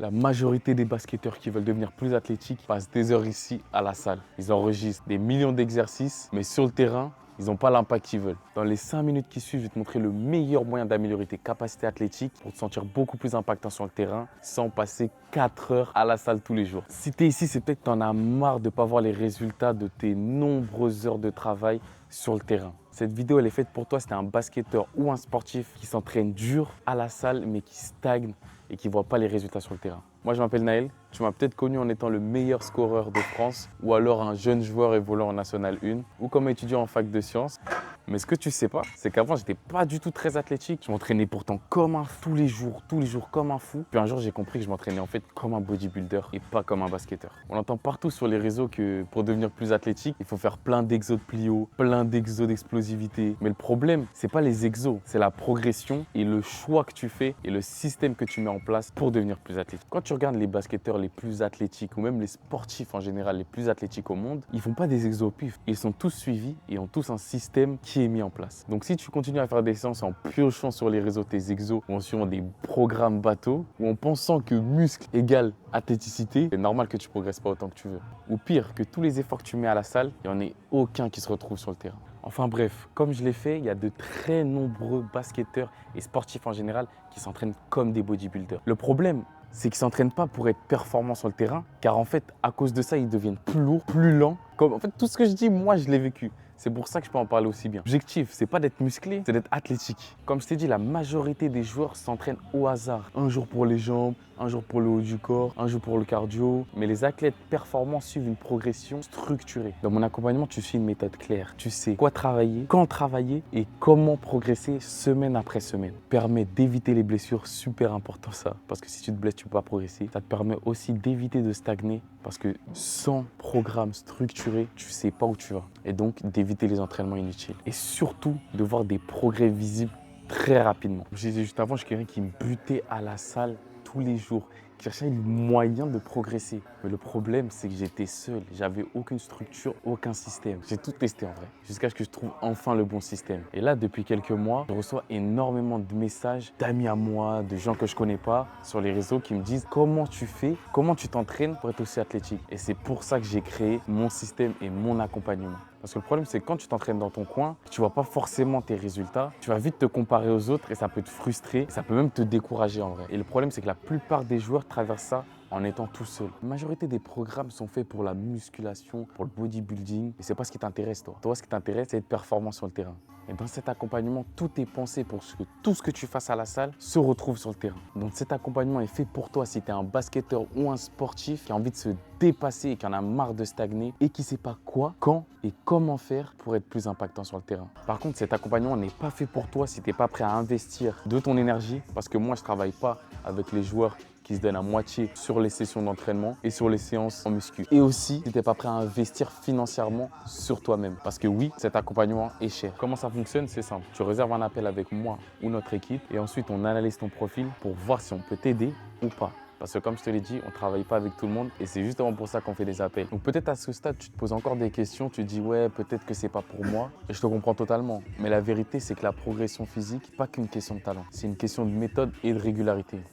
La majorité des basketteurs qui veulent devenir plus athlétiques passent des heures ici à la salle. Ils enregistrent des millions d'exercices, mais sur le terrain, ils n'ont pas l'impact qu'ils veulent. Dans les 5 minutes qui suivent, je vais te montrer le meilleur moyen d'améliorer tes capacités athlétiques pour te sentir beaucoup plus impactant sur le terrain sans passer 4 heures à la salle tous les jours. Si tu es ici, c'est peut-être que tu en as marre de ne pas voir les résultats de tes nombreuses heures de travail sur le terrain. Cette vidéo, elle est faite pour toi si tu es un basketteur ou un sportif qui s'entraîne dur à la salle mais qui stagne et qui ne voit pas les résultats sur le terrain. Moi, je m'appelle Naël. Tu m'as peut-être connu en étant le meilleur scoreur de France ou alors un jeune joueur évoluant en National 1 ou comme étudiant en fac de sciences. Mais ce que tu sais pas, c'est qu'avant, j'étais pas du tout très athlétique. Je m'entraînais pourtant comme un fou tous les jours comme un fou. Puis un jour, j'ai compris que je m'entraînais en fait comme un bodybuilder et pas comme un basketteur. On entend partout sur les réseaux que pour devenir plus athlétique, il faut faire plein d'exos de plio, plein d'exos d'explosivité. Mais le problème, c'est pas les exos, c'est la progression et le choix que tu fais et le système que tu mets en place pour devenir plus athlétique. Quand tu regardes les basketteurs les plus athlétiques ou même les sportifs en général les plus athlétiques au monde, ils font pas des exos au pif. Ils sont tous suivis et ont tous un système qui est mis en place. Donc si tu continues à faire des séances en piochant sur les réseaux tes exos ou en suivant des programmes bateaux ou en pensant que muscle égale athléticité, c'est normal que tu progresses pas autant que tu veux. Ou pire, que tous les efforts que tu mets à la salle, il n'y en ait aucun qui se retrouve sur le terrain. Enfin bref, comme je l'ai fait, il y a de très nombreux basketteurs et sportifs en général qui s'entraînent comme des bodybuilders. Le problème, c'est qu'ils ne s'entraînent pas pour être performants sur le terrain, car en fait, à cause de ça, ils deviennent plus lourds, plus lents. En fait, tout ce que je dis, moi, je l'ai vécu. C'est pour ça que je peux en parler aussi bien. L'objectif, c'est pas d'être musclé, c'est d'être athlétique. Comme je t'ai dit, la majorité des joueurs s'entraînent au hasard. Un jour pour les jambes, un jour pour le haut du corps, un jour pour le cardio. Mais les athlètes performants suivent une progression structurée. Dans mon accompagnement, tu suis une méthode claire. Tu sais quoi travailler, quand travailler et comment progresser semaine après semaine. Permet d'éviter les blessures, super important ça. Parce que si tu te blesses, tu ne peux pas progresser. Ça te permet aussi d'éviter de stagner. Parce que sans programme structuré, tu ne sais pas où tu vas. Et donc d'éviter les entraînements inutiles. Et surtout de voir des progrès visibles très rapidement. Je disais juste avant, je suis quelqu'un qui me butait à la salle tous les jours, qui cherchait un moyen de progresser. Mais le problème, c'est que j'étais seul. J'avais aucune structure, aucun système. J'ai tout testé en vrai, jusqu'à ce que je trouve enfin le bon système. Et là, depuis quelques mois, je reçois énormément de messages d'amis à moi, de gens que je connais pas sur les réseaux qui me disent comment tu fais, comment tu t'entraînes pour être aussi athlétique. Et c'est pour ça que j'ai créé mon système et mon accompagnement. Parce que le problème, c'est que quand tu t'entraînes dans ton coin, tu ne vois pas forcément tes résultats, tu vas vite te comparer aux autres et ça peut te frustrer, ça peut même te décourager en vrai. Et le problème, c'est que la plupart des joueurs traversent ça en étant tout seul. La majorité des programmes sont faits pour la musculation, pour le bodybuilding, et c'est pas ce qui t'intéresse toi. Toi, ce qui t'intéresse, c'est être performant sur le terrain. Et dans cet accompagnement, tout est pensé pour que tout ce que tu fasses à la salle se retrouve sur le terrain. Donc cet accompagnement est fait pour toi si tu es un basketteur ou un sportif qui a envie de se dépasser et qui en a marre de stagner et qui ne sait pas quoi, quand et comment faire pour être plus impactant sur le terrain. Par contre, cet accompagnement n'est pas fait pour toi si tu n'es pas prêt à investir de ton énergie, parce que moi, je ne travaille pas avec les joueurs qui se donnent à moitié sur les sessions d'entraînement et sur les séances en muscu. Et aussi, si tu n'es pas prêt à investir financièrement sur toi-même. Parce que oui, cet accompagnement est cher. Comment ça fonctionne? C'est simple. Tu réserves un appel avec moi ou notre équipe et ensuite on analyse ton profil pour voir si on peut t'aider ou pas. Parce que comme je te l'ai dit, on ne travaille pas avec tout le monde et c'est justement pour ça qu'on fait des appels. Donc peut-être à ce stade, tu te poses encore des questions, tu te dis ouais, peut-être que c'est pas pour moi et je te comprends totalement. Mais la vérité, c'est que la progression physique, pas qu'une question de talent, c'est une question de méthode et de régularité.